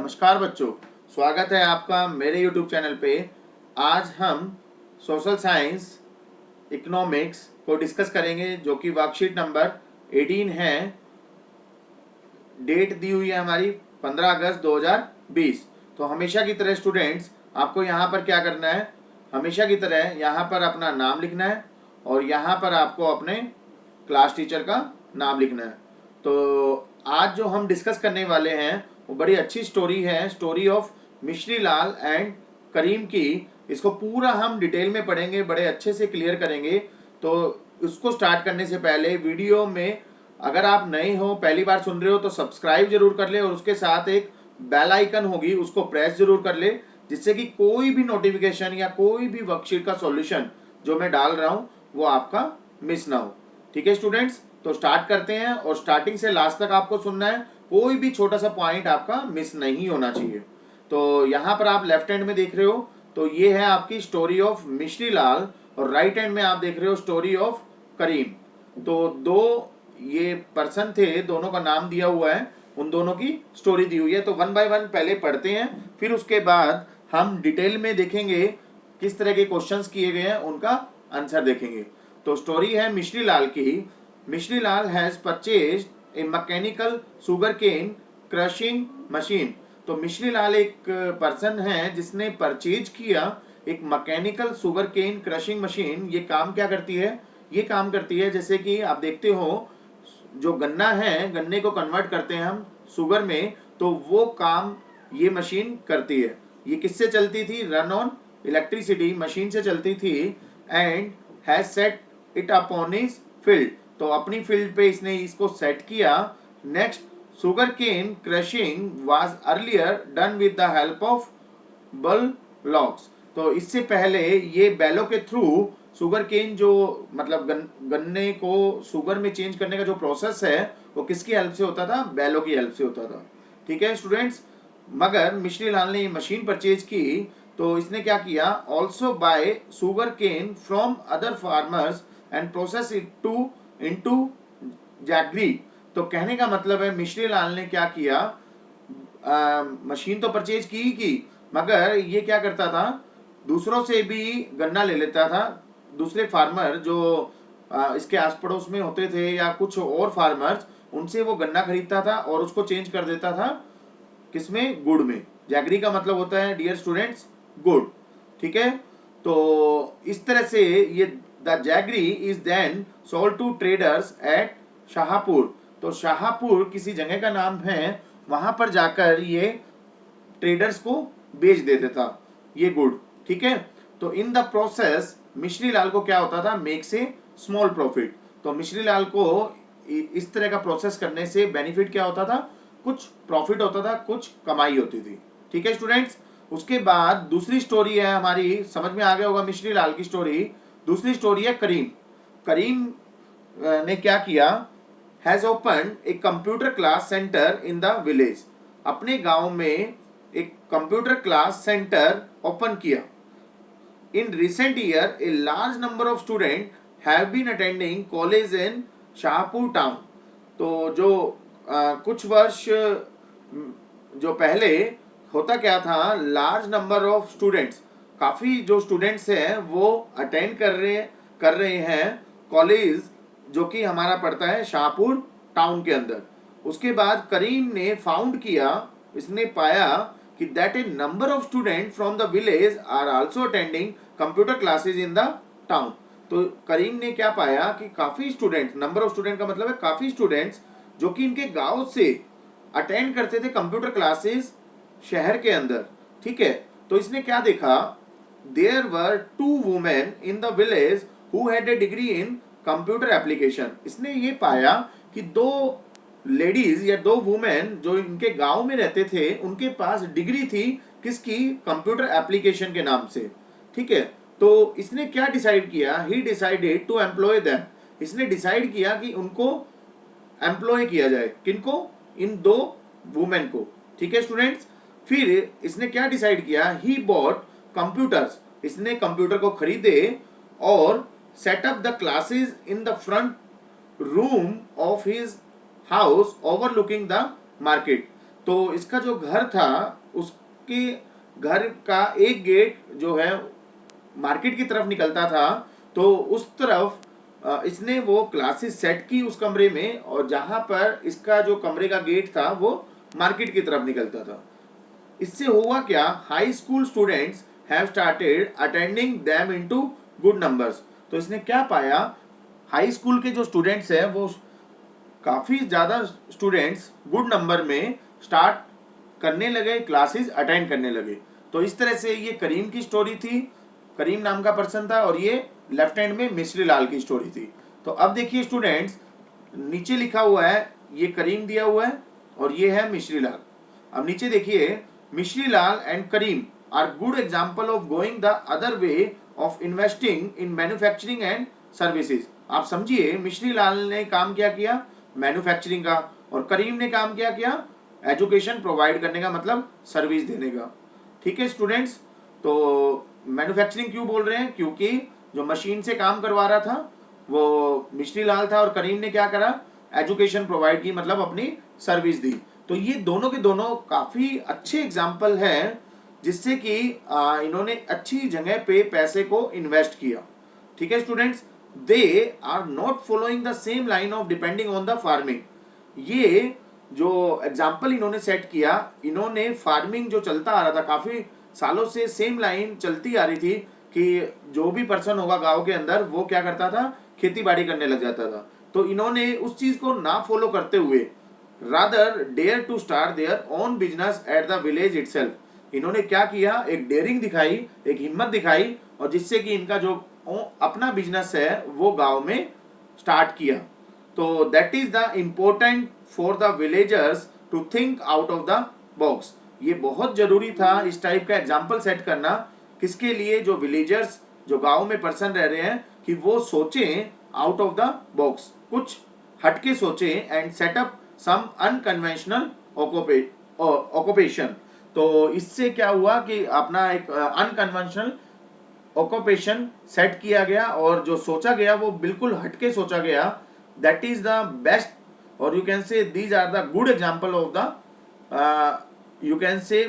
नमस्कार बच्चों, स्वागत है आपका मेरे YouTube चैनल पे। आज हम सोशल साइंस इकोनॉमिक्स को डिस्कस करेंगे जो कि वर्कशीट नंबर 18 है। डेट दी हुई है हमारी 15 अगस्त 2020। तो हमेशा की तरह स्टूडेंट्स आपको यहाँ पर क्या करना है, हमेशा की तरह यहाँ पर अपना नाम लिखना है और यहाँ पर आपको अपने क्लास टीचर का नाम लिखना है। तो आज जो हम डिस्कस करने वाले हैं वो बड़ी अच्छी स्टोरी है, स्टोरी ऑफ मिश्री लाल एंड करीम की। इसको पूरा हम डिटेल में पढ़ेंगे, बड़े अच्छे से क्लियर करेंगे। तो उसको स्टार्ट करने से पहले वीडियो में अगर आप नए हो, पहली बार सुन रहे हो, तो सब्सक्राइब जरूर कर ले और उसके साथ एक बेल आइकन होगी उसको प्रेस जरूर कर ले, जिससे कि कोई भी नोटिफिकेशन या कोई भी वर्कशीट का सॉल्यूशन जो मैं डाल रहा हूँ वो आपका मिस ना हो। ठीक है स्टूडेंट्स, तो स्टार्ट करते हैं और स्टार्टिंग से लास्ट तक आपको सुनना है, कोई भी छोटा सा पॉइंट आपका मिस नहीं होना चाहिए। तो यहाँ पर आप लेफ्ट हैंड में देख रहे हो तो ये है आपकी स्टोरी ऑफ मिश्री लाल और राइट हैंड में आप देख रहे हो स्टोरी ऑफ करीम। तो दो ये पर्सन थे, दोनों का नाम दिया हुआ है, उन दोनों की स्टोरी दी हुई है। तो वन बाय वन पहले पढ़ते हैं, फिर उसके बाद हम डिटेल में देखेंगे किस तरह के क्वेश्चंस किए गए हैं, उनका आंसर देखेंगे। तो स्टोरी है मिश्री लाल की। Mishri Lal has purchased a mechanical sugar cane crushing machine. तो मिश्री लाल एक पर्सन है जिसने परचेज किया एक mechanical sugar cane crushing machine. ये काम क्या करती है? ये काम करती है जैसे कि आप देखते हो, जो गन्ना है, गन्ने को कन्वर्ट करते हैं हम शुगर में, तो वो काम ये मशीन करती है। ये किससे चलती थी? रन ऑन इलेक्ट्रिसिटी मशीन से चलती थी। And has set it upon his field. तो अपनी फील्ड पे इसने इसको सेट किया। Next, sugar cane crushing was earlier done with the help of bullocks. तो इससे पहले ये बैलों के थ्रू शुगर केन जो मतलब गन्ने को शुगर में चेंज करने का जो प्रोसेस है वो किसकी हेल्प से होता था? बैलों की हेल्प से होता था। ठीक है स्टूडेंट्स, मगर मिश्री लाल ने ये मशीन परचेज की तो इसने क्या किया? Also buy sugarcane from other farmers and process it to into jaggery. तो कहने का मतलब है मिश्री लाल ने क्या किया, मशीन तो परचेज की मगर ये क्या करता था, दूसरों से भी गन्ना ले लेता था। दूसरे फार्मर जो इसके आस पड़ोस में होते थे या कुछ और फार्मर्स, उनसे वो गन्ना खरीदता था और उसको चेंज कर देता था किसमें? गुड़ में। जैगरी का मतलब होता है डियर स्टूडेंट्स गुड़। ठीक है, तो इस तरह से ये the jaggery is then sold to traders at Shahpur. तो शाहपुर किसी जगह का नाम है, वहां पर जाकर ये ट्रेडर्स को बेच देता था ये गुड़। ठीक है, तो in the process Mishri Lal को क्या होता था? मेक से स्मॉल प्रॉफिट। तो मिश्री लाल को इस तरह का प्रोसेस करने से बेनिफिट क्या होता था? कुछ प्रॉफिट होता था, कुछ कमाई होती थी। ठीक है स्टूडेंट्स, उसके बाद दूसरी स्टोरी है हमारी, समझ में आ गया होगा मिश्री लाल की स्टोरी। दूसरी स्टोरी है करीम। करीम ने क्या किया? Has open a computer class centre in the village. अपने गांव में एक कंप्यूटर क्लास सेंटर ओपन किया। In recent year a large number of student have been attending college in Shahpur town. तो जो कुछ वर्ष जो पहले होता क्या था, लार्ज नंबर ऑफ स्टूडेंट्स, काफ़ी जो स्टूडेंट्स हैं वो अटेंड कर रहे हैं कॉलेज जो कि हमारा पड़ता है शाहपुर टाउन के अंदर। उसके बाद करीम ने फाउंड किया, इसने पाया कि that a number of student from the village are also attending computer classes in the town. तो करीम ने क्या पाया कि काफ़ी स्टूडेंट्स, नंबर ऑफ स्टूडेंट का मतलब है काफ़ी स्टूडेंट्स जो कि इनके गांव से अटेंड करते थे कंप्यूटर क्लासेस शहर के अंदर। ठीक है, तो इसने क्या देखा? There were 2 women in the village who had a degree in computer application. इसने ये पाया कि 2 लेडीज या 2 वुमेन जो इनके गांव में रहते थे, उनके पास डिग्री थी किसकी? कंप्यूटर एप्लीकेशन के नाम से। ठीक है, तो इसने क्या डिसाइड किया? He decided to employ them. इसने डिसाइड किया कि उनको एम्प्लॉय किया जाए। किनको? इन 2 वुमेन को। ठीक है स्टूडेंट्स, फिर इसने क्या डिसाइड किया? He bought computers. इसने कंप्यूटर को खरीदे और setup the classes in the front room of his house overlooking the market. तो इसका जो घर था उसके घर का एक गेट जो है मार्केट की तरफ निकलता था, तो उस तरफ इसने वो क्लासेस सेट की उस कमरे में, और जहां पर इसका जो कमरे का गेट था वो मार्केट की तरफ निकलता था। इससे हुआ क्या, high school students have started attending them into good numbers. तो इसने क्या पाया, हाई स्कूल के जो स्टूडेंट्स हैं वो काफ़ी ज़्यादा स्टूडेंट्स गुड नंबर में स्टार्ट करने लगे, क्लासेस अटेंड करने लगे। तो इस तरह से ये करीम की स्टोरी थी, करीम नाम का पर्सन था, और ये लेफ्ट हैंड में मिश्री लाल की स्टोरी थी। तो अब देखिए स्टूडेंट्स, नीचे लिखा हुआ है, ये करीम दिया हुआ है और ये है मिश्री लाल। अब नीचे देखिए, Mishri Lal and Karim are good example of going the other way of investing in manufacturing and services. आप समझिए, मिश्री लाल ने काम क्या किया, मैन्युफैक्चरिंग का, और करीम ने काम क्या किया, एजुकेशन प्रोवाइड करने का, मतलब सर्विस देने का। ठीक है स्टूडेंट्स, तो मैन्युफैक्चरिंग क्यों बोल रहे हैं, क्योंकि जो मशीन से काम करवा रहा था वो मिश्री लाल था, और करीम ने क्या करा, एजुकेशन प्रोवाइड की, मतलब अपनी सर्विस दी। तो ये दोनों के दोनों काफ़ी अच्छे एग्जाम्पल हैं जिससे कि इन्होंने अच्छी जगह पे पैसे को इन्वेस्ट किया। ठीक है students, they are not following the same line of depending on the farming. ये जो एग्जाम्पल इन्होंने सेट किया, इन्होंने फार्मिंग जो चलता आ रहा था काफ़ी सालों से, सेम लाइन चलती आ रही थी कि जो भी पर्सन होगा गांव के अंदर वो क्या करता था, खेती बाड़ी करने लग जाता था। तो इन्होंने उस चीज़ को ना फॉलो करते हुए rather dare to start their own business at the village itself. इन्होंने क्या किया, एक डेयरिंग दिखाई, एक हिम्मत दिखाई, और जिससे कि इनका जो अपना बिजनेस है वो गांव में स्टार्ट किया। तो that is the important for the villagers to think out of the box. ये बहुत जरूरी था इस टाइप का एग्जाम्पल सेट करना, किसके लिए, जो विलेजर्स, जो गांव में पर्सन रह रहे हैं, कि वो सोचें आउट ऑफ द बॉक्स, कुछ हटके सोचें, and set up some unconventional occupation. तो इससे क्या हुआ कि अपना एक अनकन्वेंशनल ऑक्यूपेशन सेट किया गया, और जो सोचा गया वो बिल्कुल हटके सोचा गया। दैट इज द बेस्ट, और you can say these are the good example of the you can say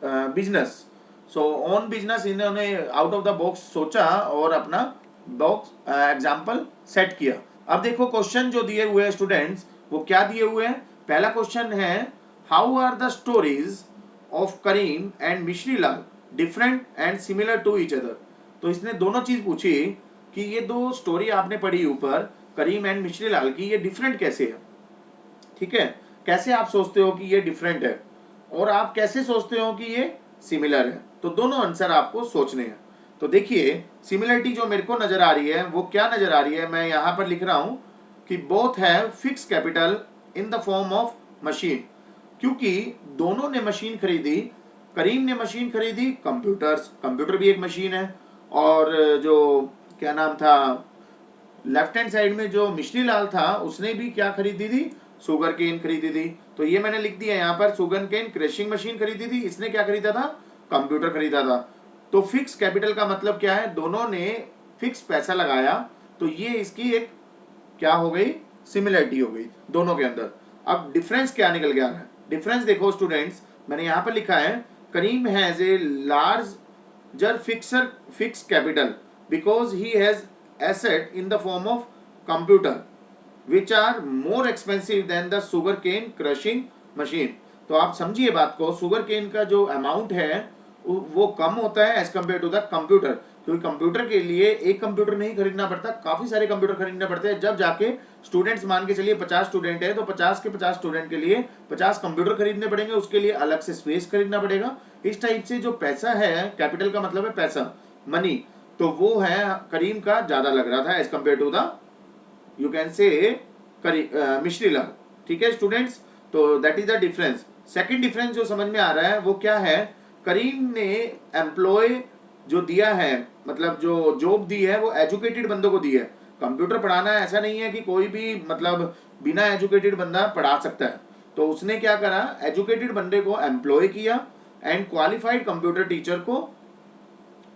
business. So on business इन्होंने आउट ऑफ द बॉक्स सोचा और अपना बॉक्स एग्जाम्पल सेट किया। अब देखो क्वेश्चन जो दिए हुए हैं स्टूडेंट्स, वो क्या दिए हुए हैं। पहला क्वेश्चन है, how are the stories of Karim and Mishri Lal different and similar to each other. तो इसने दोनों चीज पूछी कि ये दो स्टोरी आपने पढ़ी ऊपर, करीम एंड मिश्री लाल की, ये डिफरेंट कैसे है। ठीक है, कैसे आप सोचते हो कि ये डिफरेंट है, और आप कैसे सोचते हो कि ये सिमिलर है। तो दोनों आंसर आपको सोचने हैं। तो देखिए, सिमिलरिटी जो मेरे को नजर आ रही है वो क्या नजर आ रही है, मैं यहाँ पर लिख रहा हूं कि both have fix capital in the form of machine. क्योंकि दोनों ने मशीन खरीदी, करीम ने मशीन खरीदी कंप्यूटर्स, कंप्यूटर भी एक मशीन है, और जो क्या नाम था, लेफ्ट हैंड साइड में जो मिश्री लाल था उसने भी क्या खरीदी थी, शुगर केन खरीदी थी। तो ये मैंने लिख दिया यहाँ पर, शुगर केन क्रशिंग मशीन खरीदी थी, इसने क्या खरीदा था, कंप्यूटर खरीदा था। तो फिक्स कैपिटल का मतलब क्या है, दोनों ने फिक्स पैसा लगाया, तो ये इसकी एक क्या हो गई, सिमिलरिटी हो गई दोनों के अंदर। अब डिफरेंस क्या निकल गया है, डिफरेंस देखो स्टूडेंट्स, मैंने यहाँ पर लिखा है, Karim has a larger fix capital because he has asset in the form of computer which are more expensive than the sugar cane crushing machine। तो आप समझिए बात को, सुगर केन का जो अमाउंट है वो कम होता है as compare to the computer, क्योंकि कंप्यूटर के लिए एक कंप्यूटर नहीं खरीदना पड़ता, काफी सारे कंप्यूटर खरीदने पड़ते हैं। जब जाके स्टूडेंट्स मान के चलिए 50 स्टूडेंट है तो 50 के 50 स्टूडेंट के लिए 50 कंप्यूटर खरीदने पड़ेंगे, उसके लिए अलग से स्पेस खरीदना पड़ेगा। इस टाइप से जो पैसा है, कैपिटल का मतलब है पैसा, मनी, तो वो है करीम का ज्यादा लग रहा था as compare to the you can say Mishri Lal. ठीक है स्टूडेंट्स, तो that is the difference. Second difference जो समझ में आ रहा है वो क्या है, करीम ने एम्प्लॉय जो दिया है, मतलब जो जॉब दी है वो एजुकेटेड बंदों को दी है। कंप्यूटर पढ़ाना ऐसा नहीं है कि कोई भी मतलब बिना एजुकेटेड बंदा पढ़ा सकता है। तो उसने क्या करा, एजुकेटेड बंदे को एम्प्लॉय किया एंड क्वालिफाइड कंप्यूटर टीचर को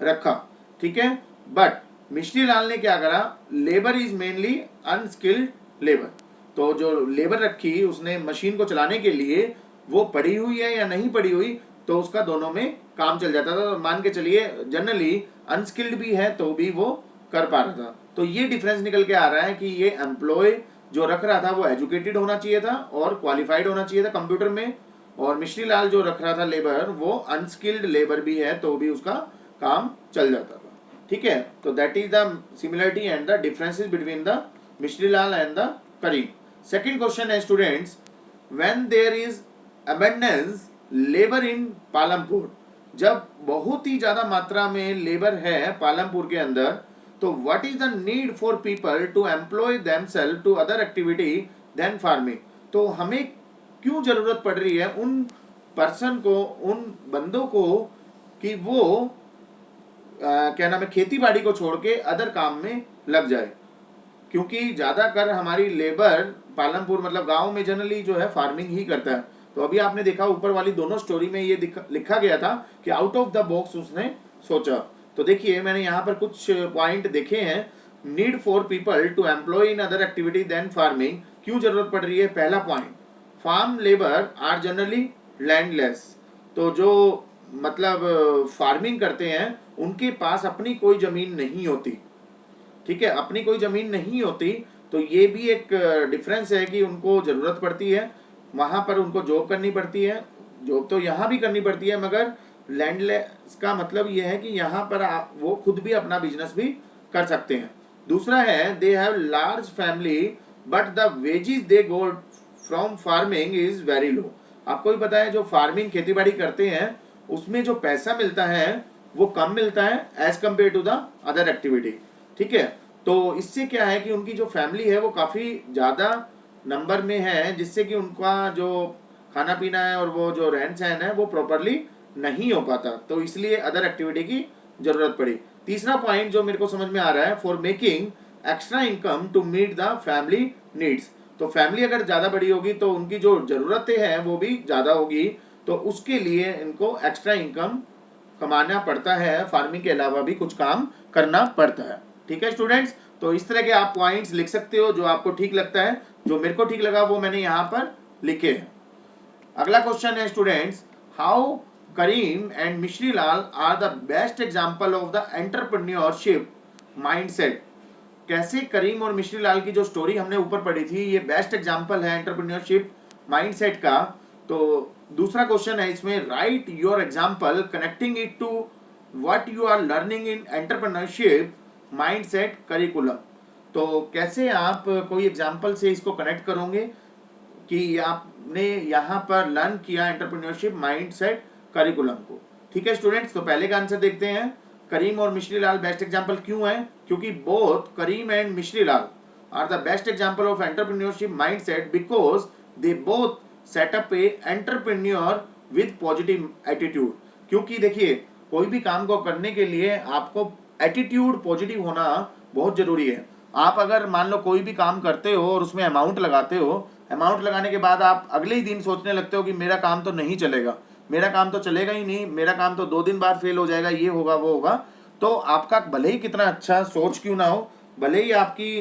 रखा। ठीक है, बट मिश्री लाल ने क्या करा, labour is mainly unskilled labour. तो जो लेबर रखी उसने मशीन को चलाने के लिए, वो पढ़ी हुई है या नहीं पढ़ी हुई, तो उसका दोनों में काम चल जाता था। तो मान के चलिए जनरली अनस्किल्ड भी है तो भी वो कर पा रहा था। तो ये डिफरेंस निकल के आ रहा है कि ये एम्प्लॉय जो रख रहा था वो एजुकेटेड होना चाहिए था और क्वालिफाइड होना चाहिए था कंप्यूटर में, और मिश्री लाल जो रख रहा था लेबर वो अनस्किल्ड लेबर भी है तो भी उसका काम चल जाता था। ठीक है, तो that is the similarity and the differences between the Mishri Lal and the Karim. Second question है students, when there is abundance labour in Palampur, जब बहुत ही ज्यादा मात्रा में लेबर है पालमपुर के अंदर, तो what is the need for people to employ themselves to other activity than farming. तो हमें क्यों जरूरत पड़ रही है उन पर्सन को, उन बंदों को, कि वो क्या नाम है, खेती बाड़ी को छोड़ के अदर काम में लग जाए, क्योंकि ज्यादातर हमारी लेबर पालमपुर मतलब गांव में जनरली जो है फार्मिंग ही करता है। तो अभी आपने देखा ऊपर वाली दोनों स्टोरी में ये लिखा गया था कि आउट ऑफ द बॉक्स उसने सोचा। तो देखिए मैंने यहाँ पर कुछ पॉइंट देखे हैं। Need for people to employ in other activity than farming, क्यों जरूरत पड़ रही है। पहला point, farm labour are generally landless. तो जो मतलब फार्मिंग करते हैं उनके पास अपनी कोई जमीन नहीं होती। ठीक है, अपनी कोई जमीन नहीं होती, तो ये भी एक डिफरेंस है कि उनको जरूरत पड़ती है, वहां पर उनको जॉब करनी पड़ती है। जॉब तो यहाँ भी करनी पड़ती है, मगर लैंडलेस का मतलब ये है कि यहाँ पर वो खुद भी अपना बिजनेस भी कर सकते हैं। दूसरा है, they have large family but the wages they go from farming is very low. आपको भी पता है जो फार्मिंग खेती बाड़ी करते हैं उसमें जो पैसा मिलता है वो कम मिलता है as compare to the other activity. ठीक है, तो इससे क्या है कि उनकी जो फैमिली है वो काफ़ी ज़्यादा नंबर में है, जिससे कि उनका जो खाना पीना है और वो जो रहन सहन है वो प्रॉपरली नहीं हो पाता, तो इसलिए अदर एक्टिविटी की ज़रूरत पड़ी। तीसरा पॉइंट जो मेरे को समझ में आ रहा है, for making extra income to meet the family needs. तो फैमिली अगर ज़्यादा बड़ी होगी तो उनकी जो ज़रूरतें हैं वो भी ज़्यादा होगी, तो उसके लिए इनको एक्स्ट्रा इनकम कमाना पड़ता है, फार्मिंग के अलावा भी कुछ काम करना पड़ता है। ठीक है स्टूडेंट्स, तो इस तरह के आप पॉइंट्स लिख सकते हो जो आपको ठीक लगता है। जो मेरे को ठीक लगा वो मैंने यहाँ पर लिखे हैं। अगला क्वेश्चन है students, how Karim and Mishri Lal are the best example of the entrepreneurship mindset. कैसे करीम और मिश्री लाल की जो स्टोरी हमने ऊपर पढ़ी थी ये बेस्ट एग्जाम्पल है एंटरप्रेन्योरशिप माइंडसेट का। तो दूसरा क्वेश्चन है इसमें, write your example connecting it to what you are learning in entrepreneurship mindset curriculum. तो कैसे आप कोई एग्जाम्पल से इसको कनेक्ट करोगे कि आपने यहाँ पर लर्न किया एंटरप्रेन्योरशिप माइंडसेट करिकुलम को। ठीक है स्टूडेंट्स, तो पहले का आंसर देखते हैं, करीम और मिश्री लाल बेस्ट एग्जाम्पल क्यों है, क्योंकि both Karim and Mishri Lal are the best example of entrepreneurship mindset because they both set up a entrepreneur with positive attitude. क्योंकि देखिए कोई भी काम को करने के लिए आपको एटीट्यूड पॉजिटिव होना बहुत जरूरी है। आप अगर मान लो कोई भी काम करते हो और उसमें अमाउंट लगाते हो, अमाउंट लगाने के बाद आप अगले ही दिन सोचने लगते हो कि मेरा काम तो नहीं चलेगा, मेरा काम तो चलेगा ही नहीं, मेरा काम तो 2 दिन बाद फेल हो जाएगा, ये होगा वो होगा, तो आपका भले ही कितना अच्छा सोच क्यों ना हो, भले ही आपकी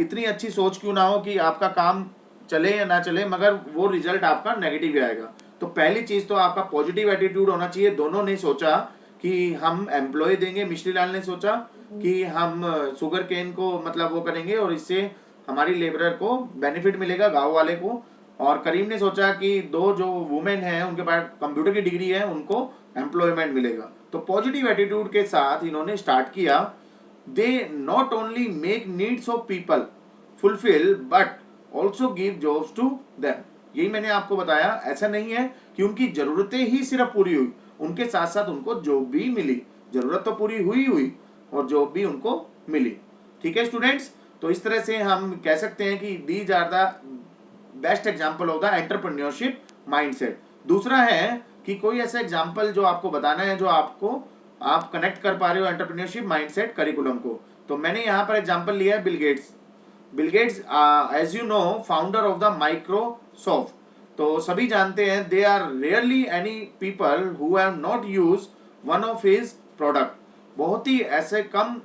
इतनी अच्छी सोच क्यों ना हो कि आपका काम चले या ना चले, मगर वो रिजल्ट आपका नेगेटिव ही आएगा। तो पहली चीज तो आपका पॉजिटिव एटीट्यूड होना चाहिए। दोनों ने सोचा कि हम एम्प्लॉय देंगे, मिश्री लाल ने सोचा कि हम शुगर केन को मतलब वो करेंगे और इससे हमारी लेबरर को बेनिफिट मिलेगा, गांव वाले को। और करीम ने सोचा कि 2 जो वुमेन हैं उनके पास कंप्यूटर की डिग्री है, उनको एम्प्लॉयमेंट मिलेगा। तो पॉजिटिव एटीट्यूड के साथ इन्होंने स्टार्ट किया। They not only make needs of people fulfil but also give jobs to them. यही मैंने आपको बताया, ऐसा नहीं है कि उनकी जरूरतें ही सिर्फ पूरी हुई, उनके साथ साथ उनको जॉब भी मिली। जरूरत तो पूरी हुई और जॉब भी उनको मिली। ठीक है स्टूडेंट्स, तो इस तरह से हम कह सकते हैं कि these are the best example of the entrepreneurship mindset. दूसरा है कि कोई ऐसा एग्जाम्पल जो आपको बताना है जो आपको आप कनेक्ट कर पा रहे हो एंटरप्रेन्योरशिप माइंडसेट करिकुलम को। तो मैंने यहाँ पर एग्जाम्पल लिया है Bill Gates. Bill Gates as you know founder of the Microsoft. तो सभी जानते हैं there are rarely any people who have not use one of his product. बहुत ही ऐसे कम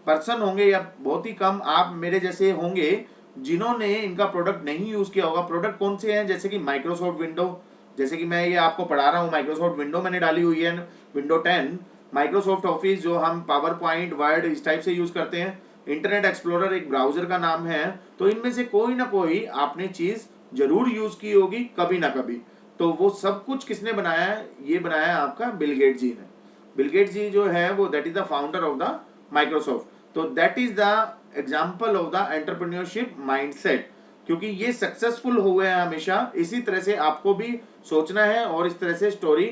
पर्सन होंगे या बहुत ही कम आप मेरे जैसे होंगे जिन्होंने इनका प्रोडक्ट नहीं यूज किया होगा, प्रोडक्ट कौन से हैं, जैसे कि माइक्रोसॉफ्ट विंडो, जैसे कि मैं ये आपको पढ़ा रहा हूँ, माइक्रोसॉफ्ट विंडो मैंने डाली हुई है, विंडो 10, माइक्रोसॉफ्ट ऑफिस जो हम पावर पॉइंट वर्ड इस टाइप से यूज करते हैं, इंटरनेट एक्सप्लोरर एक ब्राउजर का नाम है। तो इनमें से कोई ना कोई आपने चीज जरूर यूज की होगी कभी ना कभी। तो वो सब कुछ किसने बनाया है, ये बनाया है आपका बिल गेट जी ने। बिल गेट जी जो है वो that is the founder of the Microsoft. तो that is the example of the entrepreneurship mindset, क्योंकि ये सक्सेसफुल हुए हैं हमेशा। इसी तरह से आपको भी सोचना है और इस तरह से स्टोरी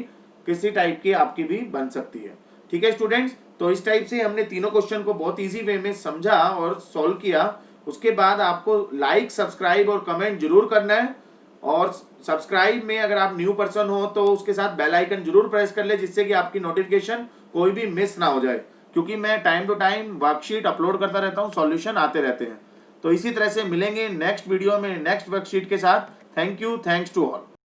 किसी टाइप की आपकी भी बन सकती है। ठीक है स्टूडेंट्स, तो इस टाइप से हमने तीनों क्वेश्चन को बहुत इजी वे में समझा और सॉल्व किया। उसके बाद आपको लाइक, सब्सक्राइब और कमेंट जरूर करना है। और सब्सक्राइब में अगर आप न्यू पर्सन हो तो उसके साथ बेल आइकन जरूर प्रेस कर ले, जिससे कि आपकी नोटिफिकेशन कोई भी मिस ना हो जाए, क्योंकि मैं time to time worksheet upload करता रहता हूँ, सॉल्यूशन आते रहते हैं। तो इसी तरह से मिलेंगे नेक्स्ट वीडियो में नेक्स्ट वर्कशीट के साथ। Thank you, thanks to all.